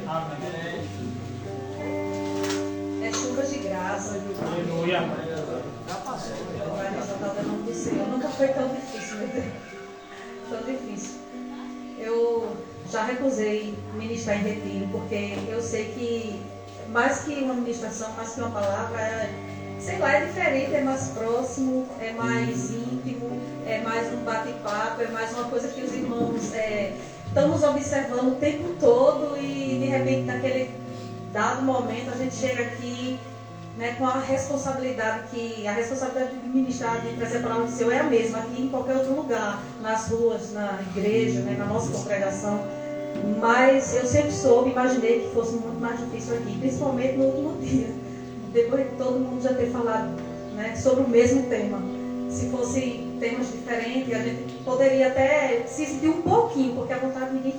Amém. É chuva de graça. Aleluia. Já passou. Vai exaltar o nome do Senhor. Nunca foi tão difícil, meu Deus. Tão difícil. Eu já recusei ministrar em retiro, porque eu sei que mais que uma ministração, mais que uma palavra, sei lá, é diferente, é mais próximo, é mais íntimo, é mais um bate-papo, é mais uma coisa que os irmãos estão nos observando o tempo todo e de repente naquele dado momento a gente chega aqui, né, com a responsabilidade de ministrar, de trazer a palavra do Senhor é a mesma aqui em qualquer outro lugar, nas ruas, na igreja, né, na nossa congregação. Mas eu sempre imaginei que fosse muito mais difícil aqui, principalmente no último dia, depois de todo mundo já ter falado, né, sobre o mesmo tema. Se fossem temas diferentes, a gente poderia até se sentir um pouquinho, porque a vontade ninguém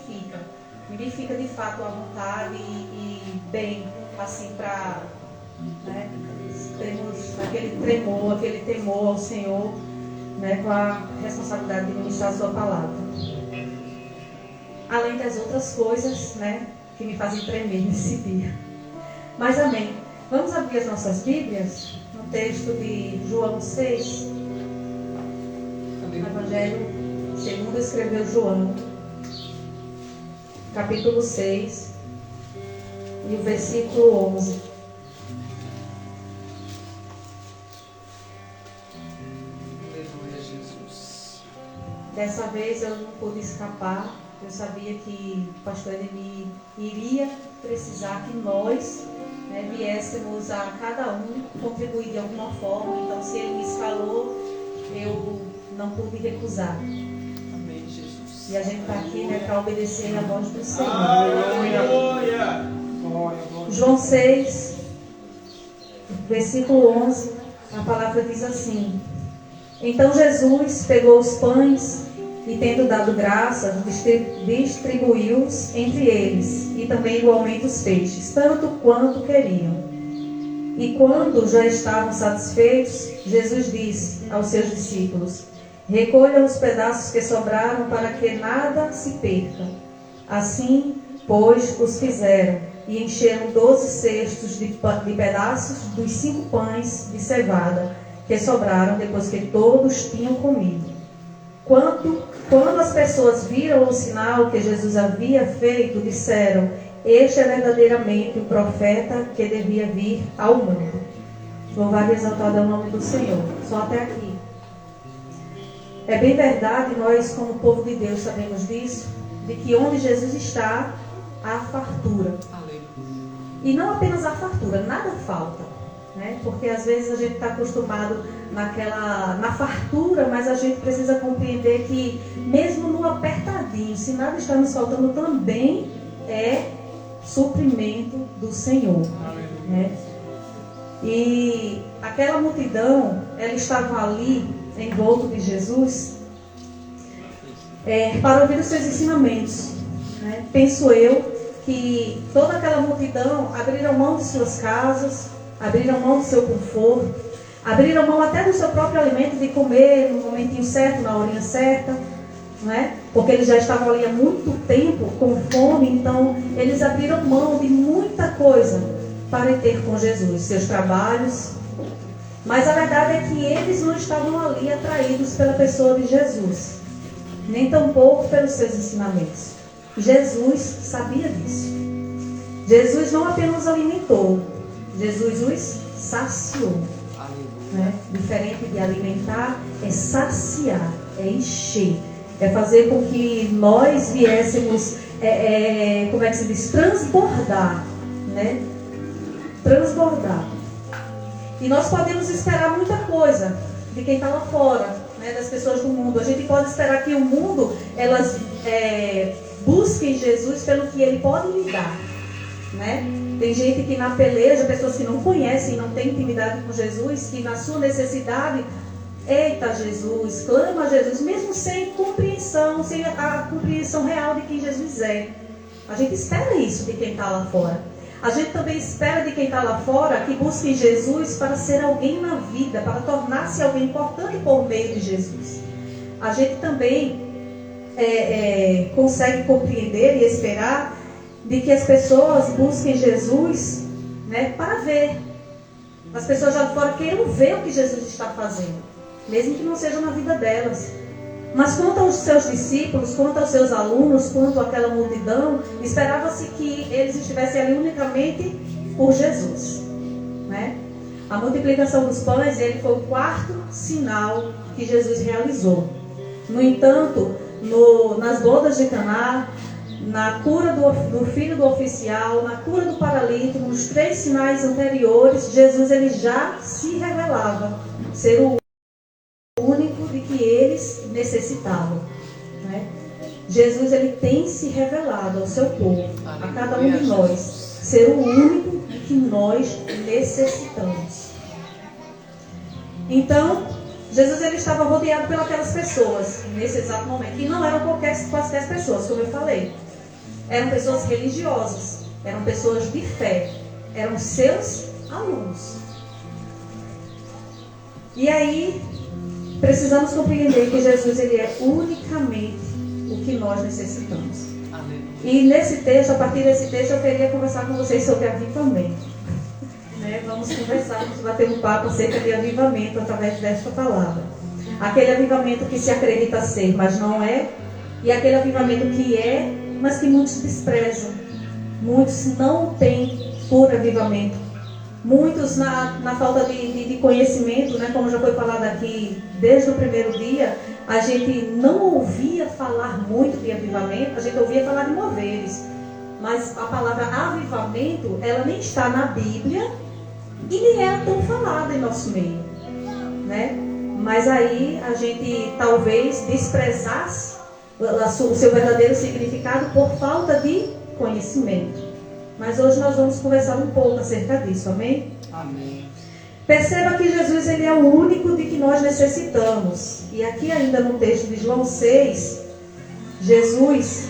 fica de fato à vontade e bem, assim, para... Né? Temos aquele temor ao Senhor, né? Com a responsabilidade de ministrar a sua palavra. Além das outras coisas, né? Que me fazem tremer nesse dia. Mas amém. Vamos abrir as nossas Bíblias no texto de João 6. O Evangelho segundo escreveu João, capítulo 6 e o versículo 11. Dessa vez eu não pude escapar. Eu sabia que o pastor Edemir iria precisar que nós, né, viéssemos a cada um contribuir de alguma forma. Então, se ele me escalou, eu não pude recusar. Amém, Jesus. E a gente está aqui, né, para obedecer a voz do Senhor. Aleluia. João 6, versículo 11, a palavra diz assim: Então Jesus pegou os pães e, tendo dado graça, distribuiu-os entre eles, e também igualmente os peixes, tanto quanto queriam. E quando já estavam satisfeitos, Jesus disse aos seus discípulos: Recolham os pedaços que sobraram, para que nada se perca. Assim, pois, os fizeram, e encheram 12 cestos de pedaços dos 5 pães de cevada, que sobraram depois que todos tinham comido. Quando as pessoas viram o sinal que Jesus havia feito, disseram: Este é verdadeiramente o profeta que devia vir ao mundo. Louvado e exaltado é o nome do Senhor. Só até aqui. É bem verdade, nós como povo de Deus sabemos disso, de que onde Jesus está, há fartura. E não apenas a fartura, nada falta, né? Porque às vezes a gente está acostumado na fartura, mas a gente precisa compreender que mesmo no apertadinho, se nada está nos faltando, também é suprimento do Senhor, né? E aquela multidão, ela estava ali em volta de Jesus para ouvir os seus ensinamentos, né? Penso eu que toda aquela multidão abriram mão de suas casas, abriram mão do seu conforto, abriram mão até do seu próprio alimento, de comer no momentinho certo, na horinha certa, né? Porque eles já estavam ali há muito tempo com fome, então eles abriram mão de muita coisa para ter com Jesus, seus trabalhos. Mas a verdade é que eles não estavam ali atraídos pela pessoa de Jesus, nem tampouco pelos seus ensinamentos. Jesus sabia disso. Jesus não apenas os alimentou, Jesus os saciou, né? Diferente de alimentar, é saciar, é encher, é fazer com que nós viéssemos, como é que se diz, transbordar, né? Transbordar. E nós podemos esperar muita coisa de quem está lá fora, né? Das pessoas do mundo. A gente pode esperar que o mundo, elas busquem Jesus pelo que ele pode lhe dar, né? Tem gente que na peleja, pessoas que não conhecem, não têm intimidade com Jesus, que na sua necessidade, eita Jesus, clama a Jesus, mesmo sem compreensão, sem a compreensão real de quem Jesus é. A gente espera isso de quem está lá fora. A gente também espera de quem está lá fora que busque Jesus para ser alguém na vida, para tornar-se alguém importante por meio de Jesus. A gente também consegue compreender e esperar de que as pessoas busquem Jesus, né, para ver. As pessoas lá fora queiram ver o que Jesus está fazendo, mesmo que não seja na vida delas. Mas quanto aos seus discípulos, quanto aos seus alunos, quanto àquela multidão, esperava-se que eles estivessem ali unicamente por Jesus, né? A multiplicação dos pães, ele foi o quarto sinal que Jesus realizou. No entanto, nas bodas de Caná, na cura do filho do oficial, na cura do paralítico, nos 3 sinais anteriores, Jesus ele já se revelava ser o único de que eles necessitavam, né? Jesus ele tem se revelado ao seu povo, a cada um de nós, ser o único de que nós necessitamos. Então, Jesus ele estava rodeado pelas pessoas nesse exato momento, e não eram quaisquer pessoas, como eu falei. Eram pessoas religiosas, eram pessoas de fé, eram seus alunos. E aí, precisamos compreender que Jesus ele é unicamente o que nós necessitamos. Amém. E nesse texto, a partir desse texto, eu queria conversar com vocês sobre avivamento. Né? Vamos conversar, vamos bater um papo acerca de avivamento através desta palavra. Aquele avivamento que se acredita ser, mas não é, e aquele avivamento que é, mas que muitos desprezam. Muitos não têm por avivamento. Muitos na falta de conhecimento, né, como já foi falado aqui desde o primeiro dia, a gente não ouvia falar muito de avivamento, a gente ouvia falar de moveres. Mas a palavra avivamento, ela nem está na Bíblia e nem era tão falada em nosso meio, né? Mas aí a gente talvez desprezasse o seu verdadeiro significado por falta de conhecimento. Mas hoje nós vamos conversar um pouco acerca disso, amém? Amém. Perceba que Jesus ele é o único de que nós necessitamos. E aqui ainda no texto de João 6, Jesus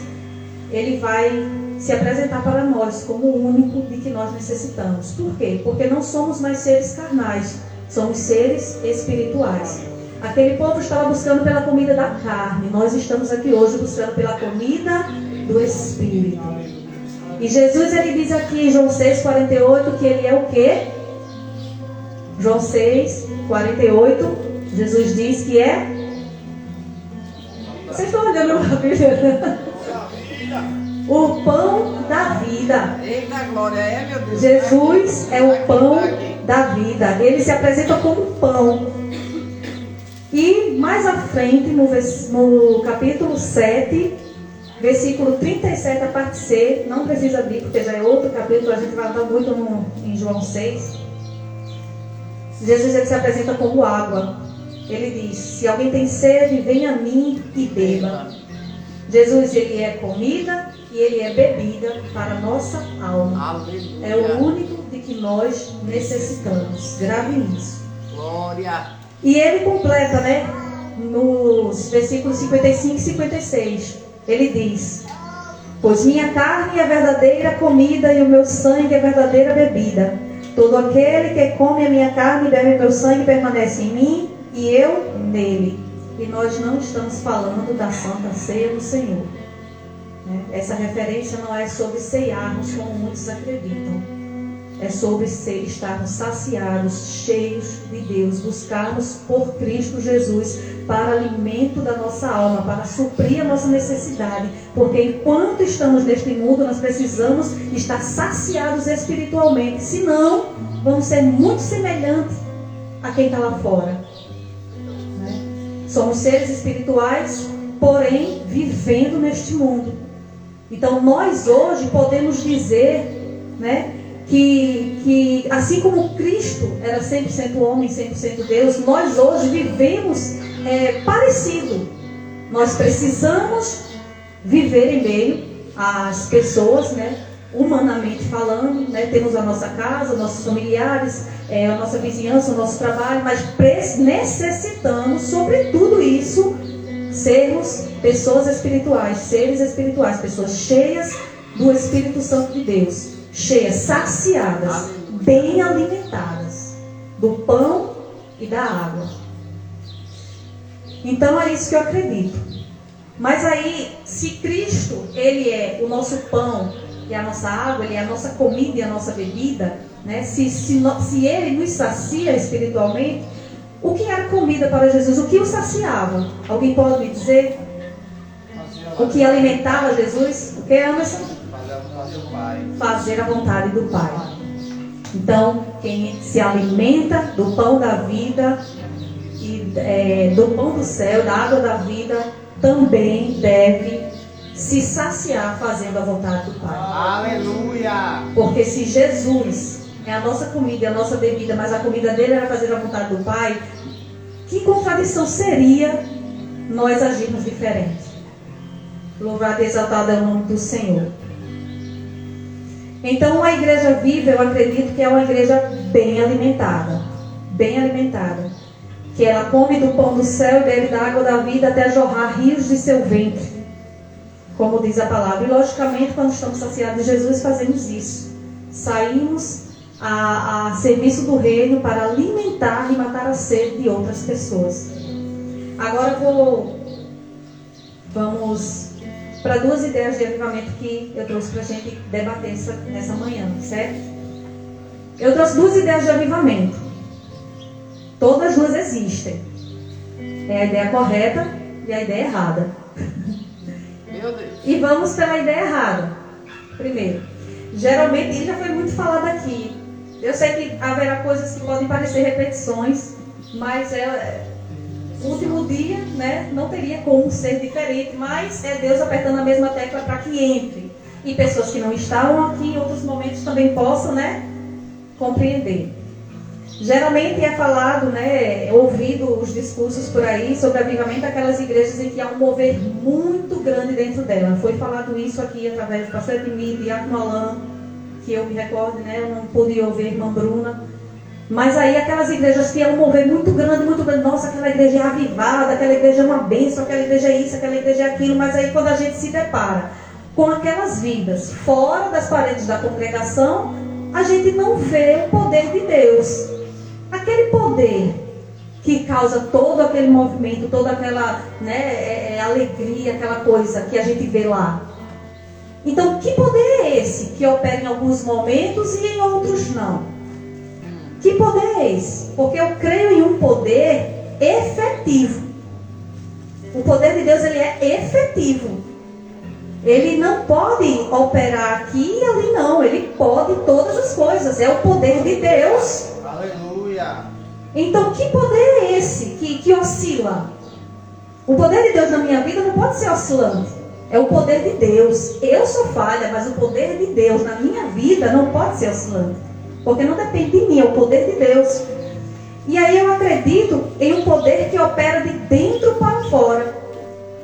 ele vai se apresentar para nós como o único de que nós necessitamos. Por quê? Porque não somos mais seres carnais, somos seres espirituais. Aquele povo estava buscando pela comida da carne, nós estamos aqui hoje buscando pela comida do Espírito. E Jesus ele diz aqui em João 6,48 que ele é o quê? João 6,48, Jesus diz que é... Vocês estão olhando na Bíblia? O pão da vida. Eita glória, é meu Deus. Jesus é o pão da vida. Ele se apresenta como pão. E mais à frente, no capítulo 7, versículo 37, a parte C, não precisa abrir, porque já é outro capítulo, a gente vai andar muito em João 6. Jesus ele se apresenta como água. Ele diz: se alguém tem sede, venha a mim e beba. Jesus ele é comida e ele é bebida para a nossa alma. Aleluia. É o único de que nós necessitamos. Grave nisso. Glória. E ele completa, né? Nos versículos 55 e 56. Ele diz: pois minha carne é verdadeira comida e o meu sangue é verdadeira bebida. Todo aquele que come a minha carne e bebe meu sangue permanece em mim e eu nele. E nós não estamos falando da Santa Ceia do Senhor. Essa referência não é sobre ceiarmos como muitos acreditam. É sobre estarmos saciados, cheios de Deus, buscarmos por Cristo Jesus para alimento da nossa alma, para suprir a nossa necessidade. Porque enquanto estamos neste mundo, nós precisamos estar saciados espiritualmente. Senão, vamos ser muito semelhantes a quem está lá fora. Somos seres espirituais, porém vivendo neste mundo. Então nós hoje podemos dizer, né, que assim como Cristo era 100% homem, 100% Deus, nós hoje vivemos parecido. Nós precisamos viver em meio às pessoas, né, humanamente falando, né, temos a nossa casa, nossos familiares, a nossa vizinhança, o nosso trabalho, mas necessitamos, sobre tudo isso, sermos pessoas espirituais, seres espirituais, pessoas cheias do Espírito Santo de Deus, cheias, saciadas, bem alimentadas do pão e da água. Então é isso que eu acredito. Mas aí, se Cristo, ele é o nosso pão é a nossa água, Ele é a nossa comida e a nossa bebida, né? Se Ele nos sacia espiritualmente, o que era comida para Jesus? O que o saciava? Alguém pode me dizer? O que alimentava Jesus? O que, Anderson? Fazer a vontade do Pai. Então, quem se alimenta do pão da vida e do pão do céu, da água da vida, também deve se saciar fazendo a vontade do Pai. Aleluia! Porque se Jesus é a nossa comida e a nossa bebida, mas a comida dele era fazer a vontade do Pai, que contradição seria nós agirmos diferente? Louvado e exaltado é o nome do Senhor. Então, a igreja viva, eu acredito que é uma igreja bem alimentada. Bem alimentada. Que ela come do pão do céu e bebe da água da vida até jorrar rios de seu ventre. Como diz a palavra. E, logicamente, quando estamos saciados de Jesus, fazemos isso. Saímos a serviço do reino para alimentar e matar a sede de outras pessoas. Agora vamos para duas ideias de avivamento que eu trouxe para a gente debater nessa manhã, certo? Eu trouxe duas ideias de avivamento. Todas as duas existem. É a ideia correta e a ideia errada. Meu Deus. E vamos pela ideia errada. Primeiro, geralmente, isso já foi muito falado aqui. Eu sei que haverá coisas que podem parecer repetições, mas o último dia, né, não teria como ser diferente, mas é Deus apertando a mesma tecla para que entre. E pessoas que não estavam aqui em outros momentos também possam, né, compreender. Geralmente é falado, né, ouvido os discursos por aí sobre avivamento daquelas igrejas em que há um mover muito grande dentro dela. Foi falado isso aqui através do pastor Edmir, de Diácono Alain, que eu me recordo, né, eu não pude ouvir a irmã Bruna. Mas aí aquelas igrejas que há um mover muito grande, nossa, aquela igreja é avivada, aquela igreja é uma bênção, aquela igreja é isso, aquela igreja é aquilo. Mas aí quando a gente se depara com aquelas vidas fora das paredes da congregação, a gente não vê o poder de Deus. Aquele poder que causa todo aquele movimento, toda aquela, né, alegria, aquela coisa que a gente vê lá. Então, que poder é esse que opera em alguns momentos e em outros não? Que poder é esse? Porque eu creio em um poder efetivo. O poder de Deus, ele é efetivo. Ele não pode operar aqui e ali não. Ele pode todas as coisas. É o poder de Deus. Aleluia! Então, que poder é esse que oscila? O poder de Deus na minha vida não pode ser oscilante. É o poder de Deus. Eu sou falha, mas o poder de Deus na minha vida não pode ser oscilante. Porque não depende de mim, é o poder de Deus. E aí eu acredito em um poder que opera de dentro para fora,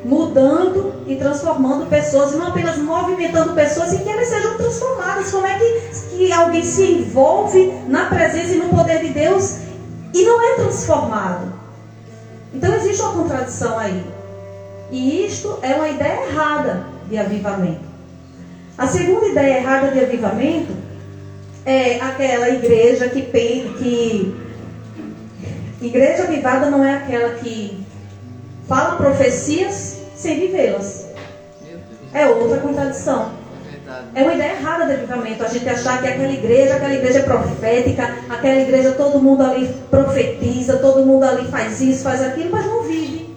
mudando e transformando pessoas, e não apenas movimentando pessoas e que elas sejam transformadas. Como é que alguém se envolve na presença e no poder de Deus e não é transformado? Então existe uma contradição aí. E isto é uma ideia errada de avivamento. A segunda ideia errada de avivamento é aquela igreja que igreja avivada não é aquela que fala profecias sem vivê-las. É outra contradição. É uma ideia errada de avivamento. A gente achar que aquela igreja é profética, aquela igreja todo mundo ali profetiza, todo mundo ali faz isso, faz aquilo, mas não vive.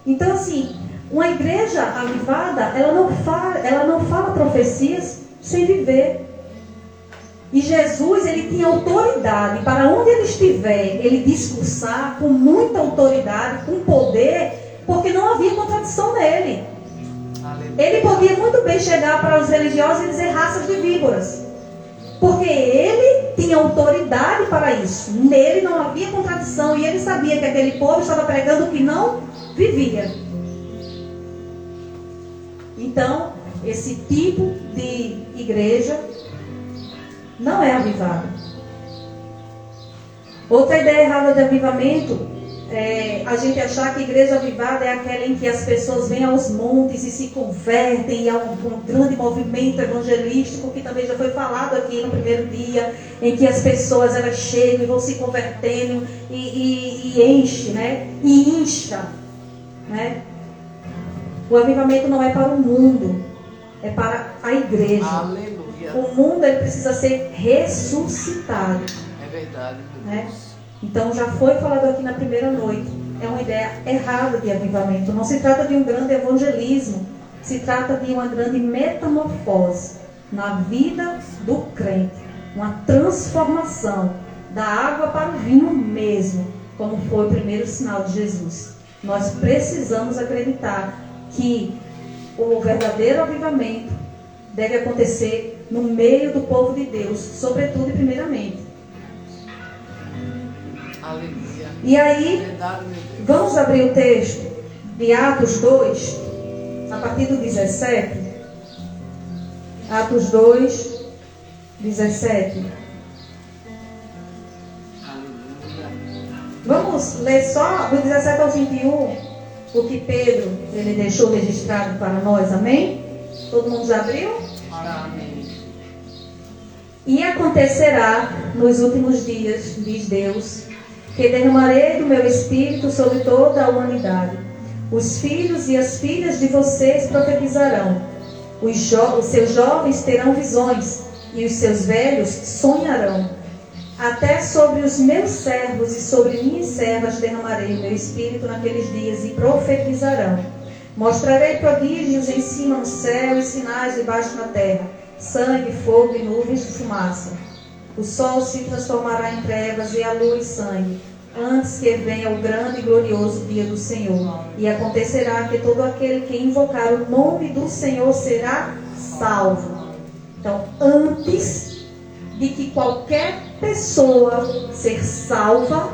Então assim, uma igreja avivada, ela não fala profecias sem viver. E Jesus, ele tinha autoridade para onde ele estiver, ele discursar com muita autoridade, com poder, porque não havia contradição nele. Ele podia muito bem chegar para os religiosos e dizer raças de víboras, porque ele tinha autoridade para isso. Nele não havia contradição e ele sabia que aquele povo estava pregando o que não vivia. Então, esse tipo de igreja não é avivado. Outra ideia errada de avivamento é a gente achar que igreja avivada é aquela em que as pessoas vêm aos montes e se convertem, e há um grande movimento evangelístico que também já foi falado aqui no primeiro dia, em que as pessoas elas chegam e vão se convertendo e enche, né? E incha, né? O avivamento não é para o mundo. é para a igreja. Aleluia. O mundo ele precisa ser ressuscitado. É verdade, meu Né? Deus. Então já foi falado aqui na primeira noite. É uma ideia errada de avivamento. Não se trata de um grande evangelismo. Se trata de uma grande metamorfose na vida do crente. Uma transformação da água para o vinho mesmo, como foi o primeiro sinal de Jesus. Nós precisamos acreditar que o verdadeiro avivamento deve acontecer no meio do povo de Deus, sobretudo e primeiramente. Aleluia. E aí, Verdade, meu Deus. vamos abrir o texto de Atos 2, a partir do 17. Atos 2, 17. Aleluia. Vamos ler só do 17 ao 21 o que Pedro ele deixou registrado para nós, amém? Todo mundo já abriu? Amém. E acontecerá nos últimos dias, diz Deus, que derramarei do meu espírito sobre toda a humanidade. Os filhos e as filhas de vocês profetizarão. Os seus jovens terão visões e os seus velhos sonharão. Até sobre os meus servos e sobre minhas servas derramarei o meu espírito naqueles dias e profetizarão. Mostrarei prodígios em cima no céu e sinais debaixo na terra, sangue, fogo e nuvens de fumaça. O sol se transformará em trevas e a lua em sangue, antes que venha o grande e glorioso dia do Senhor. E acontecerá que todo aquele que invocar o nome do Senhor será salvo. Então, antes de que qualquer pessoa ser salva,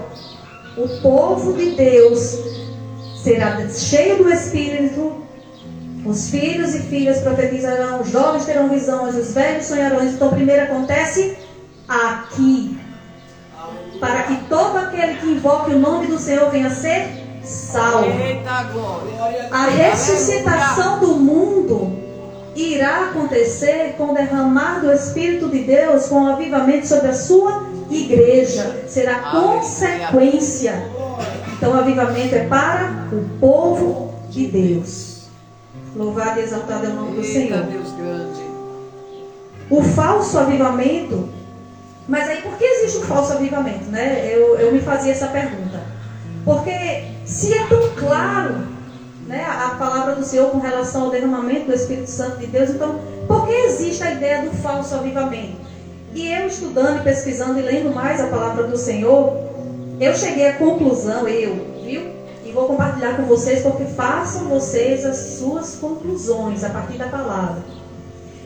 o povo de Deus será cheio do Espírito, os filhos e filhas profetizarão, os jovens terão visões, os velhos sonharão. Então, primeiro acontece aqui, para que todo aquele que invoque o nome do Senhor venha ser salvo. Eita glória. A ressuscitação do mundo irá acontecer com o derramar do Espírito de Deus, com o avivamento sobre a sua igreja. Será consequência. Então, o avivamento é para o povo de Deus. Louvado e exaltado é o nome do Eita Senhor. Deus grande. O falso avivamento. Mas aí, por que existe o falso avivamento, né? Eu me fazia essa pergunta. Porque se é tão claro, né, a palavra do Senhor com relação ao derramamento do Espírito Santo de Deus, então, por que existe a ideia do falso avivamento? E eu estudando, pesquisando e lendo mais a palavra do Senhor, eu cheguei à conclusão, viu? E vou compartilhar com vocês, porque façam vocês as suas conclusões a partir da palavra.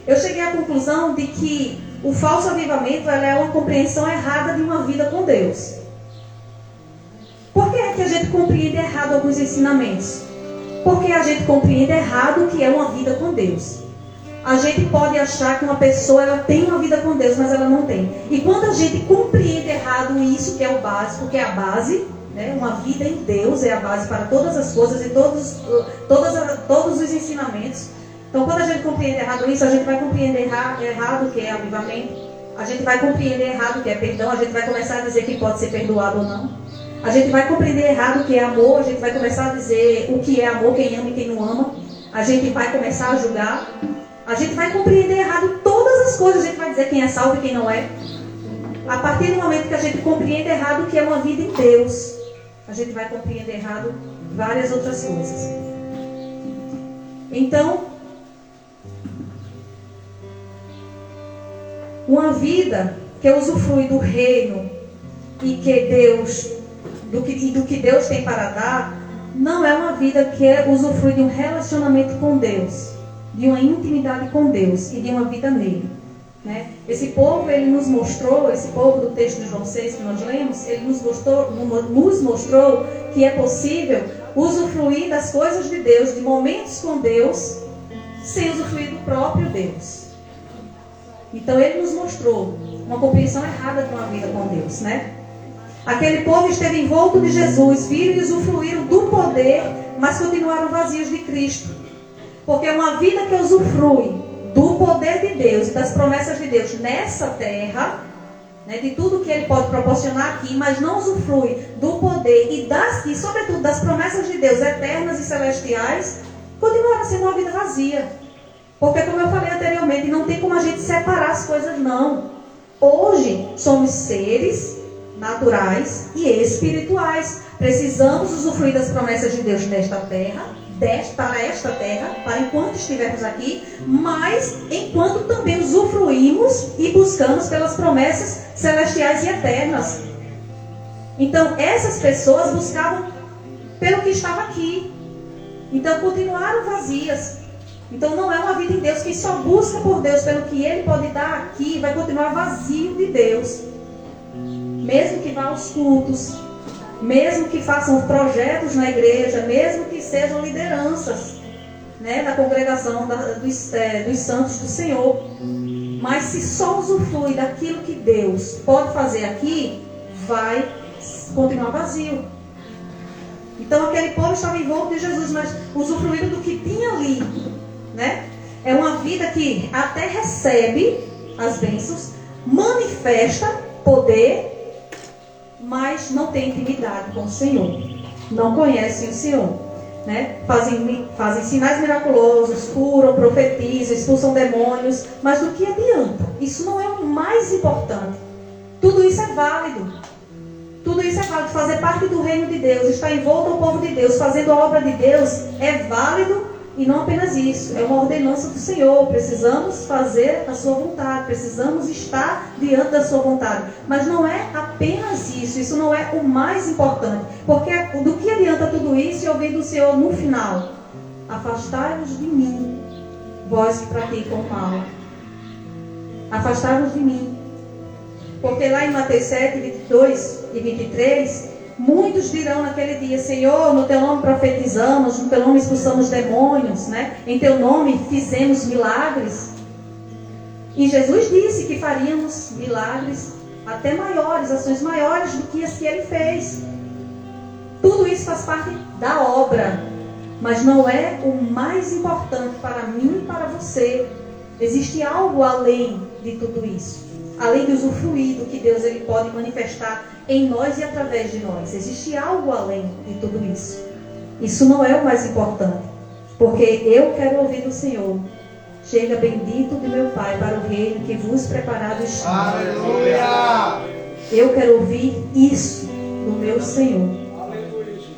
Eu cheguei à conclusão de que o falso avivamento ela é uma compreensão errada de uma vida com Deus. Por que é que a gente compreende errado alguns ensinamentos? Porque a gente compreende errado o que é uma vida com Deus. A gente pode achar que uma pessoa ela tem uma vida com Deus, mas ela não tem. E quando a gente compreende errado isso, que é o básico, que é a base, né? Uma vida em Deus é a base para todas as coisas e todos os ensinamentos. Então, quando a gente compreende errado isso, a gente vai compreender errado o que é avivamento. A gente vai compreender errado o que é perdão. A gente vai começar a dizer quem pode ser perdoado ou não. A gente vai compreender errado o que é amor. A gente vai começar a dizer o que é amor, quem ama e quem não ama. A gente vai começar a julgar. A gente vai compreender errado todas as coisas. A gente vai dizer quem é salvo e quem não é. A partir do momento que a gente compreende errado o que é uma vida em Deus, a gente vai compreender errado várias outras coisas. Então, uma vida que usufrui do reino e que Deus, do que Deus tem para dar, não é uma vida que usufrui de um relacionamento com Deus, de uma intimidade com Deus e de uma vida nele. Né? Esse povo, ele nos mostrou, esse povo do texto de João 6 que nós lemos, ele nos mostrou que é possível usufruir das coisas de Deus, de momentos com Deus, sem usufruir do próprio Deus. Então ele nos mostrou uma compreensão errada de uma vida com Deus, né? Aquele povo esteve envolto de Jesus, viram e usufruíram do poder, mas continuaram vazios de Cristo. Porque uma vida que usufrui do poder de Deus e das promessas de Deus nessa terra, né, de tudo que Ele pode proporcionar aqui, mas não usufrui do poder e sobretudo das promessas de Deus eternas e celestiais, continuará sendo uma vida vazia. Porque, como eu falei anteriormente, não tem como a gente separar as coisas, não. Hoje, somos seres naturais e espirituais. Precisamos usufruir das promessas de Deus nesta terra, para esta terra, para enquanto estivermos aqui, mas enquanto também usufruímos e buscamos pelas promessas celestiais e eternas. Então, essas pessoas buscavam pelo que estava aqui. Então, continuaram vazias. Então, não é uma vida em Deus. Quem só busca por Deus pelo que Ele pode dar aqui, vai continuar vazio de Deus. Mesmo que vá aos cultos, mesmo que façam projetos na igreja, mesmo que sejam lideranças, né, da congregação dos santos do Senhor. Mas se só usufrui daquilo que Deus pode fazer aqui, vai continuar vazio. Então aquele povo estava em volta de Jesus, mas usufruindo do que tinha ali, né? É uma vida que até recebe as bênçãos, manifesta poder, mas não tem intimidade com o Senhor. Não conhecem o Senhor, né? Fazem sinais miraculosos, curam, profetizam, expulsam demônios, mas do que adianta? Isso não é o mais importante. Tudo isso é válido. Tudo isso é válido. Fazer parte do reino de Deus, estar envolto ao povo de Deus, fazendo a obra de Deus, é válido. E não apenas isso, é uma ordenança do Senhor. Precisamos fazer a sua vontade, precisamos estar diante da sua vontade. Mas não é apenas isso não é o mais importante. Porque do que adianta tudo isso e ouvir do Senhor no final? Afastai-vos de mim, vós que praticam o mal. Afastai-vos de mim. Porque lá em Mateus 7, 22 e 23, muitos dirão naquele dia: Senhor, no teu nome profetizamos, no teu nome expulsamos demônios, né? Em teu nome fizemos milagres. E Jesus disse que faríamos milagres até maiores, ações maiores do que as que ele fez. Tudo isso faz parte da obra, mas não é o mais importante para mim e para você. Existe algo além de tudo isso. Além de usufruir do que Deus ele pode manifestar em nós e através de nós. Existe algo além de tudo isso. Isso não é o mais importante. Porque eu quero ouvir do Senhor: chega bendito de meu Pai para o reino que vos preparado está. Aleluia! Eu quero ouvir isso do meu Senhor. Aleluia, Jesus.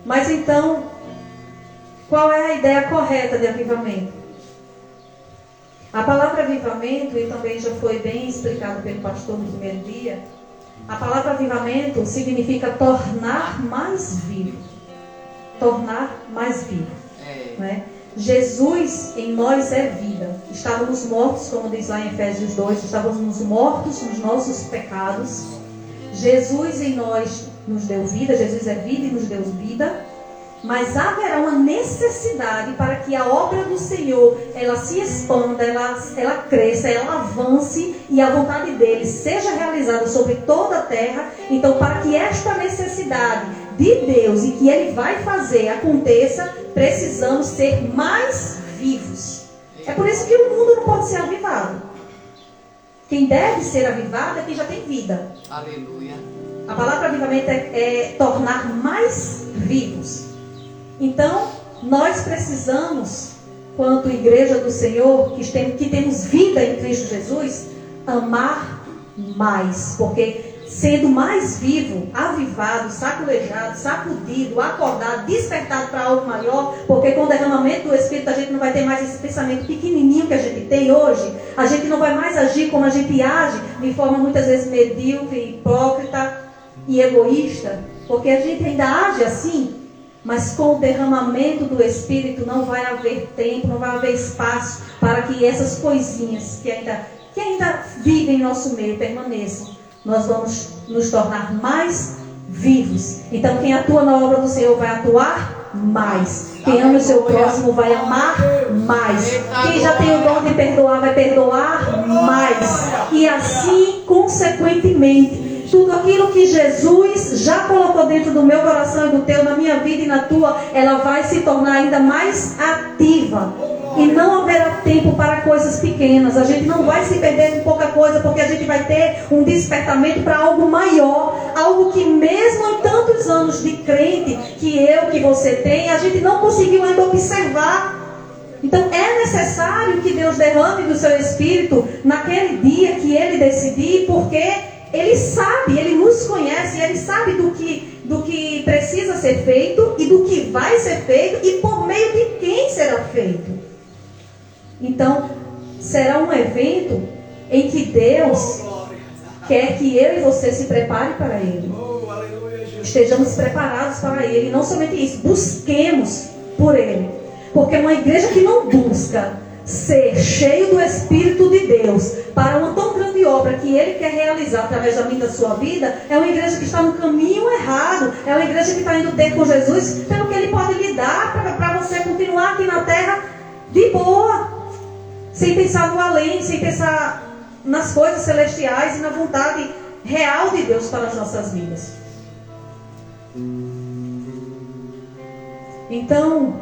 Mas então, qual é a ideia correta de avivamento? A palavra avivamento, e também já foi bem explicado pelo pastor no primeiro dia, a palavra avivamento significa tornar mais vivo. Tornar mais vivo. Né? Jesus em nós é vida. Estávamos mortos, como diz lá em Efésios 2, estávamos mortos nos nossos pecados. Jesus em nós nos deu vida, Jesus é vida e nos deu vida. Mas haverá uma necessidade para que a obra do Senhor, ela se expanda, ela cresça, ela avance e a vontade dele seja realizada sobre toda a terra. Então, para que esta necessidade de Deus e que ele vai fazer aconteça, precisamos ser mais vivos. É por isso que o mundo não pode ser avivado. Quem deve ser avivado é quem já tem vida. Aleluia. A palavra avivamento é tornar mais vivos. Então, nós precisamos, quanto igreja do Senhor, que temos vida em Cristo Jesus, amar mais. Porque sendo mais vivo, avivado, saculejado, sacudido, acordado, despertado para algo maior, porque com o derramamento do Espírito a gente não vai ter mais esse pensamento pequenininho que a gente tem hoje. A gente não vai mais agir como a gente age, de forma muitas vezes medíocre, hipócrita e egoísta. Porque a gente ainda age assim. Mas com o derramamento do Espírito não vai haver tempo, não vai haver espaço para que essas coisinhas que ainda vivem em nosso meio permaneçam. Nós vamos nos tornar mais vivos. Então quem atua na obra do Senhor vai atuar mais. Quem ama o seu próximo vai amar mais. Quem já tem o dom de perdoar vai perdoar mais. E assim consequentemente. Tudo aquilo que Jesus já colocou dentro do meu coração e do teu, na minha vida e na tua, ela vai se tornar ainda mais ativa. E não haverá tempo para coisas pequenas. A gente não vai se perder com pouca coisa, porque a gente vai ter um despertamento para algo maior. Algo que mesmo em tantos anos de crente que você tem, a gente não conseguiu ainda observar. Então é necessário que Deus derrame do seu Espírito naquele dia que Ele decidir, porque Ele sabe, Ele nos conhece, Ele sabe do que precisa ser feito e do que vai ser feito e por meio de quem será feito. Então, será um evento em que Deus quer que eu e você se prepare para Ele. Estejamos preparados para Ele. E não somente isso, busquemos por Ele. Porque uma igreja que não busca ser cheio do Espírito de Deus para uma tão grande obra que Ele quer realizar através da minha e da sua vida, é uma igreja que está no caminho errado. É uma igreja que está indo ter com Jesus pelo que Ele pode lhe dar para você continuar aqui na terra de boa. Sem pensar no além, sem pensar nas coisas celestiais e na vontade real de Deus para as nossas vidas. Então,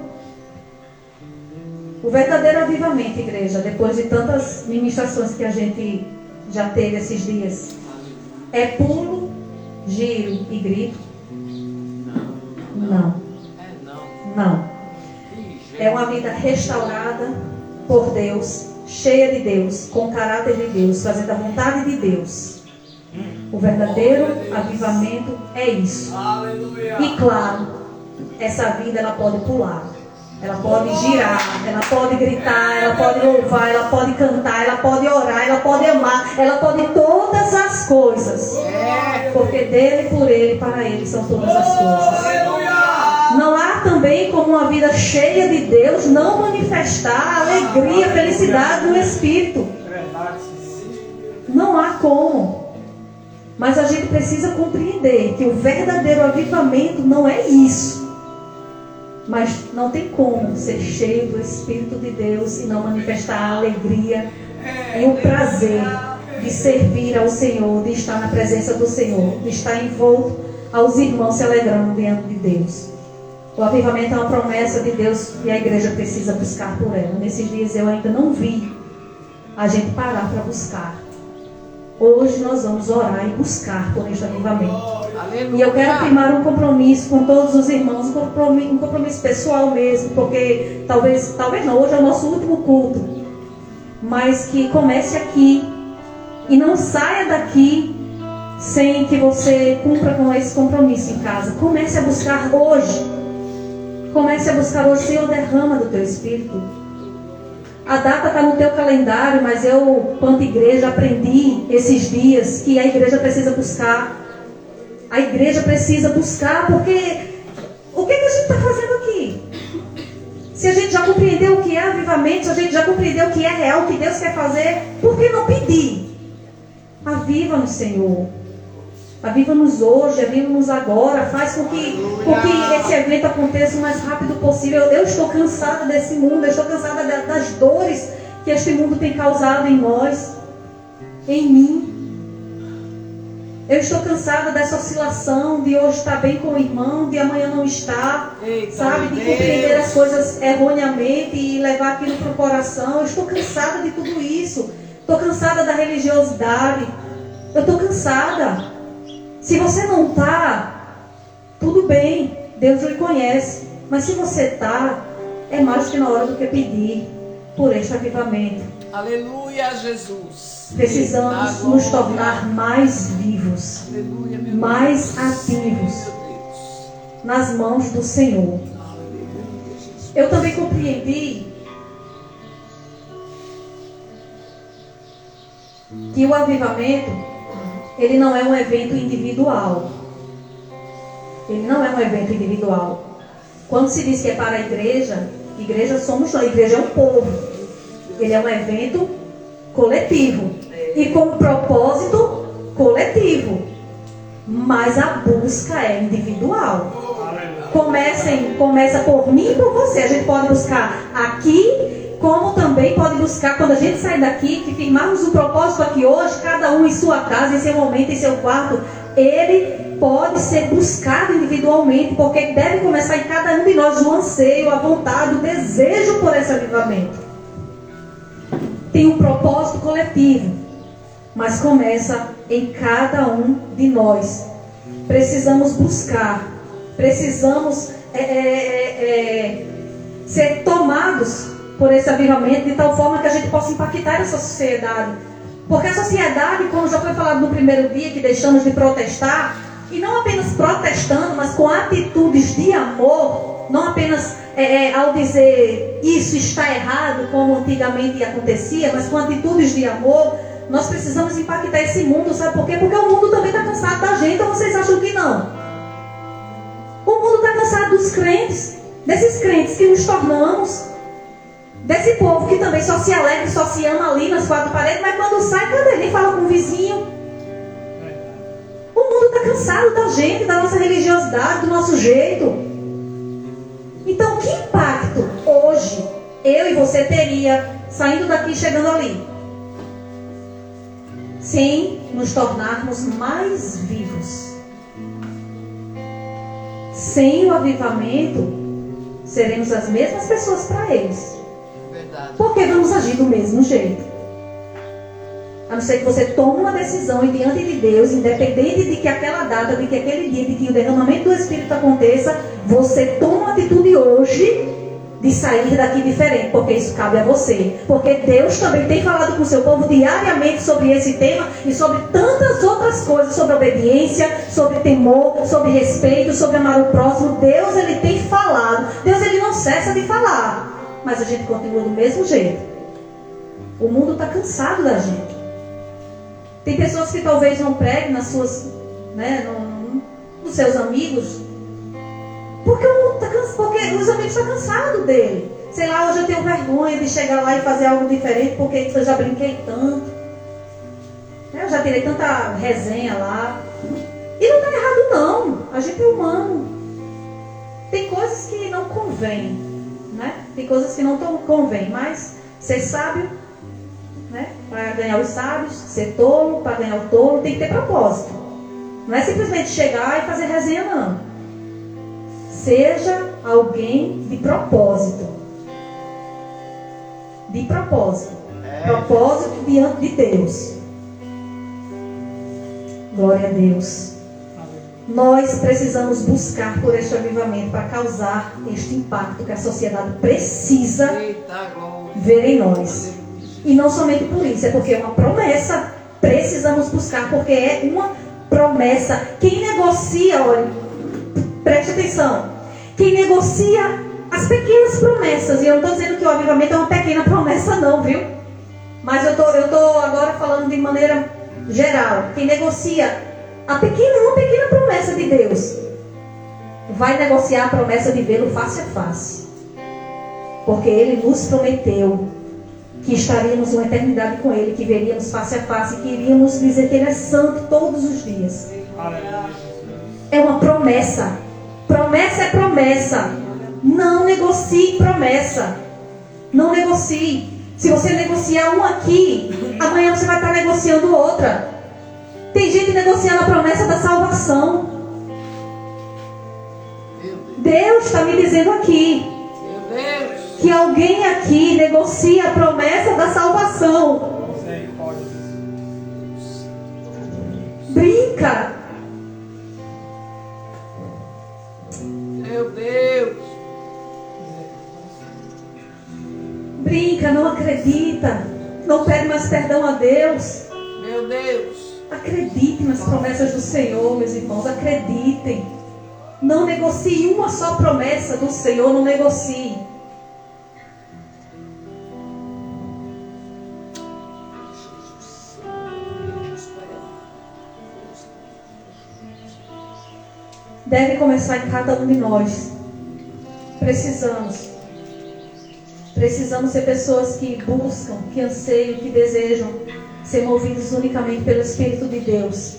o verdadeiro avivamento, igreja, depois de tantas ministrações que a gente já teve esses dias, é pulo, giro e grito? Não. Não. É uma vida restaurada por Deus, cheia de Deus, com o caráter de Deus, fazendo a vontade de Deus. O verdadeiro avivamento é isso. E claro, essa vida ela pode pular, ela pode girar, ela pode gritar, ela pode louvar, ela pode cantar, ela pode orar, ela pode amar, ela pode todas as coisas. Porque dele, por ele, para ele são todas as coisas. Não há também como uma vida cheia de Deus não manifestar a alegria, a felicidade do Espírito. Não há como. Mas a gente precisa compreender que o verdadeiro avivamento não é isso. Mas não tem como ser cheio do Espírito de Deus e não manifestar a alegria e o prazer de servir ao Senhor, de estar na presença do Senhor, de estar envolto aos irmãos se alegrando diante de Deus. O avivamento é uma promessa de Deus e a igreja precisa buscar por ela. Nesses dias eu ainda não vi a gente parar para buscar. Hoje nós vamos orar e buscar por este avivamento. Aleluia. E eu quero firmar um compromisso com todos os irmãos, um compromisso pessoal mesmo, porque talvez não, hoje é o nosso último culto, mas que comece aqui e não saia daqui sem que você cumpra com esse compromisso em casa. Comece a buscar hoje. Comece a buscar hoje. Senhor, derrama do teu Espírito. A data está no teu calendário, mas eu, quanto igreja, aprendi esses dias que a igreja precisa buscar. A igreja precisa buscar, porque o que a gente está fazendo aqui? Se a gente já compreendeu o que é avivamento, se a gente já compreendeu o que é real, o que Deus quer fazer, por que não pedir? Aviva-nos, Senhor. Aviva-nos hoje, aviva-nos agora. Faz com que esse evento aconteça o mais rápido possível. Eu estou cansada desse mundo, eu estou cansada das dores que este mundo tem causado em nós, em mim. Eu estou cansada dessa oscilação de hoje estar bem com o irmão, de amanhã não estar, sabe? De compreender as coisas erroneamente e levar aquilo para o coração. Eu estou cansada de tudo isso. Estou cansada da religiosidade. Eu estou cansada. Se você não está, tudo bem, Deus lhe conhece. Mas se você está, é mais que na hora do que pedir por este avivamento. Aleluia, Jesus. Precisamos nos tornar mais vivos, mais ativos nas mãos do Senhor. Eu também compreendi que o avivamento ele não é um evento individual. Ele não é um evento individual. Quando se diz que é para a igreja somos nós. A igreja é um povo. Ele é um evento coletivo. E com um propósito coletivo. Mas a busca é individual. Começa por mim e por você. A gente pode buscar aqui, como também pode buscar, quando a gente sair daqui, que firmarmos o propósito aqui hoje, cada um em sua casa, em seu momento, em seu quarto, ele pode ser buscado individualmente, porque deve começar em cada um de nós o anseio, a vontade, o desejo por esse avivamento. Tem um propósito coletivo, mas começa em cada um de nós. Precisamos buscar, precisamos ser tomados por esse avivamento de tal forma que a gente possa impactar essa sociedade. Porque a sociedade, como já foi falado no primeiro dia, que deixamos de protestar, e não apenas protestando, mas com atitudes de amor, não apenas ao dizer isso está errado, como antigamente acontecia, mas com atitudes de amor, nós precisamos impactar esse mundo, sabe por quê? Porque o mundo também está cansado da gente, ou vocês acham que não? O mundo está cansado dos crentes, desses crentes que nos tornamos, desse povo que também só se alegra, só se ama ali nas quatro paredes, mas quando sai, cadê? Nem fala com o vizinho. O mundo está cansado da gente, da nossa religiosidade, do nosso jeito. Então, que impacto hoje eu e você teria saindo daqui e chegando ali? Sem nos tornarmos mais vivos. Sem o avivamento, seremos as mesmas pessoas para eles. Verdade. Porque vamos agir do mesmo jeito. A não ser que você tome uma decisão e diante de Deus, independente de que aquela data, de que aquele dia, de que o derramamento do Espírito aconteça, você toma uma atitude hoje de sair daqui diferente, porque isso cabe a você. Porque Deus também tem falado com o seu povo diariamente sobre esse tema e sobre tantas outras coisas, sobre obediência, sobre temor, sobre respeito, sobre amar o próximo. Deus, ele tem falado. Deus, ele não cessa de falar. Mas a gente continua do mesmo jeito. O mundo está cansado da gente. Tem pessoas que talvez não preguem nas suas, nos seus amigos, porque o mundo está cansado, porque os amigos estão cansados dele. Sei lá, hoje eu tenho vergonha de chegar lá e fazer algo diferente, porque eu já brinquei tanto. Eu já tirei tanta resenha lá. E não está errado não, a gente é humano. Tem coisas que não convém, né? Tem coisas que não convém, mas ser sábio, né? Para ganhar os sábios, ser tolo para ganhar o tolo, tem que ter propósito. Não é simplesmente chegar e fazer resenha, não. Seja alguém de propósito. De propósito. Propósito diante de Deus. Glória a Deus. Nós precisamos buscar por este avivamento para causar este impacto que a sociedade precisa ver em nós. E não somente por isso, é porque é uma promessa. Precisamos buscar, porque é uma promessa. Quem negocia, olha, preste atenção. Quem negocia as pequenas promessas, e eu não estou dizendo que o avivamento é uma pequena promessa não, viu? Mas eu estou agora falando de maneira geral. Quem negocia uma pequena promessa de Deus, vai negociar a promessa de vê-lo face a face. Porque Ele nos prometeu que estaríamos uma eternidade com Ele, que veríamos face a face, que iríamos dizer que Ele é santo todos os dias. É uma promessa. Promessa é promessa. Não negocie promessa. Não negocie. Se você negociar uma aqui, amanhã você vai estar negociando outra. Tem gente negociando a promessa da salvação. Deus está me dizendo aqui que alguém aqui negocia a promessa da salvação. Brinca. Meu Deus. Brinca, não acredita. Não pede mais perdão a Deus. Meu Deus. Acreditem nas promessas do Senhor, meus irmãos. Acreditem. Não negocie uma só promessa do Senhor. Não negocie. Deve começar em cada um de nós. Precisamos ser pessoas que buscam, que anseiam, que desejam ser movidos unicamente pelo Espírito de Deus.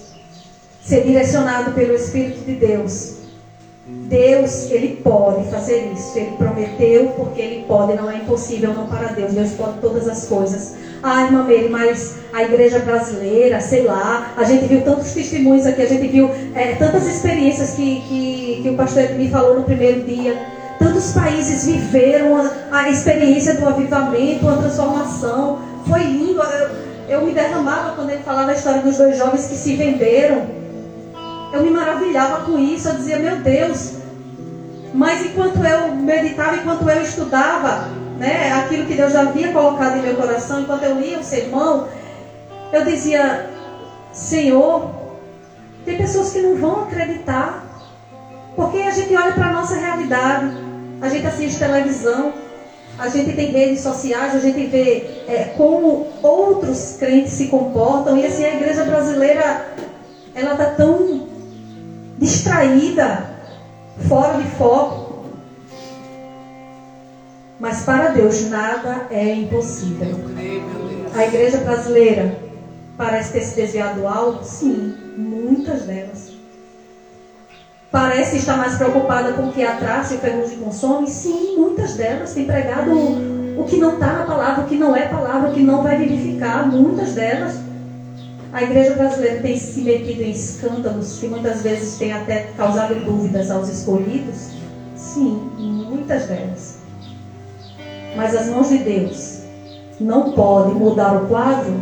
Ser direcionado pelo Espírito de Deus. Deus, Ele pode fazer isso. Ele prometeu porque Ele pode, não é impossível não para Deus. Deus pode todas as coisas. Ah, irmã Meire, mas a igreja brasileira, sei lá, a gente viu tantos testemunhos aqui, a gente viu tantas experiências que o pastor me falou no primeiro dia. Tantos países viveram a experiência do avivamento, a transformação. Foi lindo. Eu me derramava quando ele falava a história dos 2 jovens que se venderam. Eu me maravilhava com isso. Eu dizia, meu Deus. Mas enquanto eu meditava, enquanto eu estudava, né, aquilo que Deus já havia colocado em meu coração, enquanto eu lia o sermão, eu dizia, Senhor, tem pessoas que não vão acreditar. Porque a gente olha para a nossa realidade, a gente assiste televisão, a gente tem redes sociais, a gente vê como outros crentes se comportam. E assim, a igreja brasileira, ela está tão distraída, fora de foco. Mas para Deus nada é impossível. Eu creio, meu Deus. A igreja brasileira parece ter se desviado do alvo? Sim, muitas delas. Parece estar mais preocupada com o que atrás e o ferrugem consome? Sim, muitas delas têm pregado o que não está na palavra, o que não é palavra, o que não vai vivificar. Muitas delas. A igreja brasileira tem se metido em escândalos que muitas vezes têm até causado dúvidas aos escolhidos? Sim, muitas delas. Mas as mãos de Deus não podem mudar o quadro?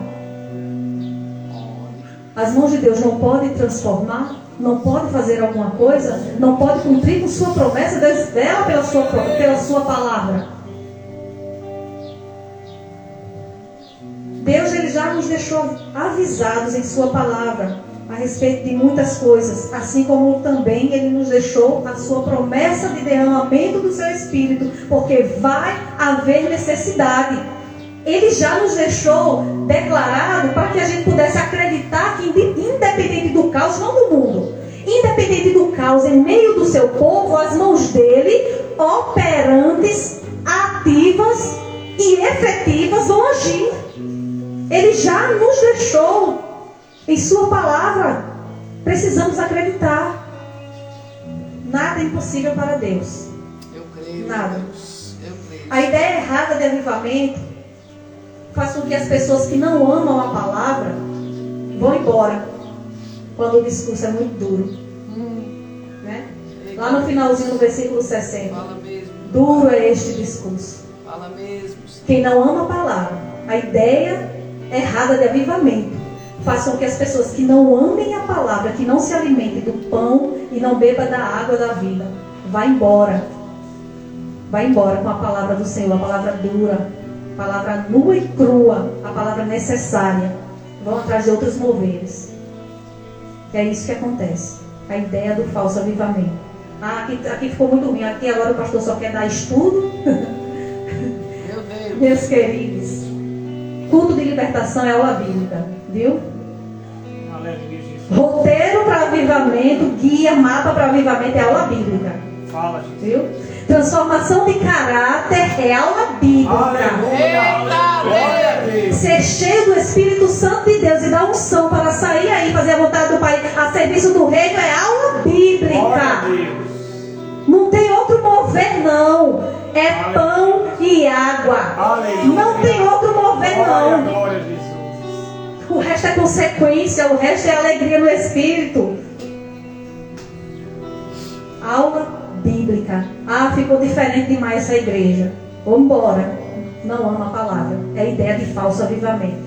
As mãos de Deus não podem transformar? Não pode fazer alguma coisa? Não pode cumprir com sua promessa? Deus vela pela sua palavra. Deus, Ele já nos deixou avisados em sua palavra a respeito de muitas coisas, assim como também Ele nos deixou a sua promessa de derramamento do seu Espírito, porque vai haver necessidade. Ele já nos deixou declarado para que a gente pudesse acreditar que, independente do caos, não do mundo, independente do caos em meio do seu povo, as mãos dele, operantes, ativas e efetivas, vão agir. Ele já nos deixou em sua palavra. Precisamos acreditar. Nada é impossível para Deus. Eu creio, Nada. Deus. Eu creio. A ideia errada de avivamento faz com que as pessoas que não amam a palavra vão embora quando o discurso é muito duro, né? Lá no finalzinho do versículo 60, Fala mesmo. duro é este discurso. Fala mesmo. Quem não ama a palavra, a ideia errada de avivamento faz com que as pessoas que não amem a palavra, que não se alimentem do pão e não bebam da água da vida, vá embora. Vai embora com a palavra do Senhor, a palavra dura, a palavra nua e crua, a palavra necessária. Vão atrás de outros moveres. É isso que acontece. A ideia do falso avivamento. Aqui ficou muito ruim. Aqui agora o pastor só quer dar estudo. Meu Deus. Meus queridos, culto de libertação é aula bíblica, viu? Aleluia, Jesus. Roteiro para avivamento, guia, mapa para avivamento é aula bíblica, Fala, Jesus. viu? Transformação de caráter é aula bíblica. Eita, Glória a Deus. Ser cheio do Espírito Santo de Deus e da unção para sair aí, fazer a vontade do Pai a serviço do reino é aula Glória a bíblica. Deus. Não tem outro mover não. É pão e água. Aleluia. Não tem outro mover Glória, não. glória a Jesus. O resto é consequência, o resto é alegria no Espírito. Aula bíblica. Ah, ficou diferente demais essa igreja. Vamos embora. Não ama a palavra. É ideia de falso avivamento.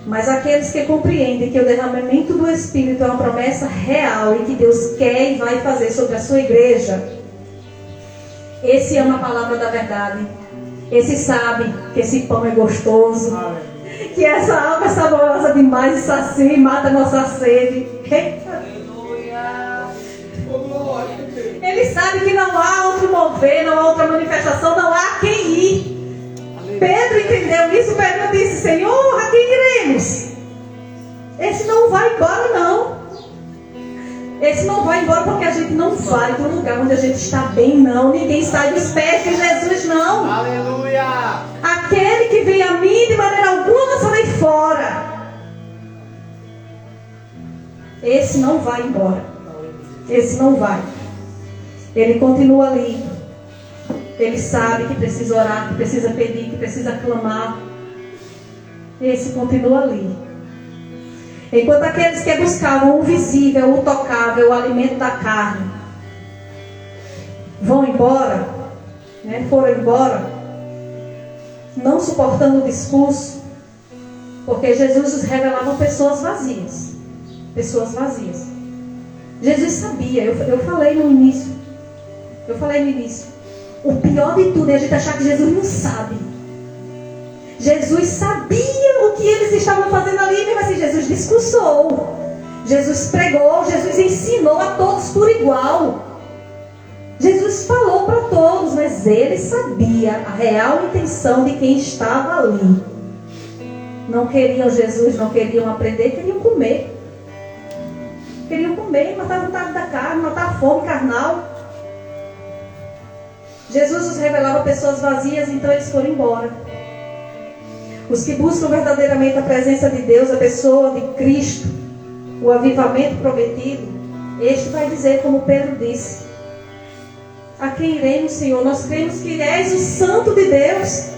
Mas aqueles que compreendem que o derramamento do Espírito é uma promessa real e que Deus quer e vai fazer sobre a sua igreja, esse ama a palavra da verdade. Esse sabe que esse pão é gostoso, Aleluia. que essa água é saborosa demais e sacia e mata a nossa sede. Aleluia. Ele sabe que não há outro mover, não há outra manifestação, não há quem ir. Pedro entendeu isso. Pedro disse: Senhor, a quem iremos? Esse não vai embora não. Esse não vai embora porque a gente não vai para o lugar onde a gente está bem não. Ninguém sai dos pés de Jesus não. Aleluia. Aquele que vem a mim, de maneira alguma lançarei fora. Esse não vai embora. esse não vai. Ele continua ali. Ele sabe que precisa orar, que precisa pedir, que precisa clamar. Esse continua ali. Enquanto aqueles que buscavam o visível, o tocável, o alimento da carne, vão embora, né? Foram embora, não suportando o discurso, porque Jesus os revelava pessoas vazias. Pessoas vazias. Jesus sabia, eu falei no início. O pior de tudo é a gente achar que Jesus não sabe. Jesus sabia o que eles estavam fazendo ali, mas assim, Jesus discursou, Jesus pregou, Jesus ensinou a todos por igual. Jesus falou para todos, mas ele sabia a real intenção de quem estava ali. Não queriam Jesus, não queriam aprender, queriam comer. Queriam comer, matar a vontade da carne, matar a fome carnal. Jesus os revelava pessoas vazias, então eles foram embora. Os que buscam verdadeiramente a presença de Deus, a pessoa de Cristo, o avivamento prometido, este vai dizer, como Pedro disse: a quem iremos, Senhor? Nós cremos que és o Santo de Deus.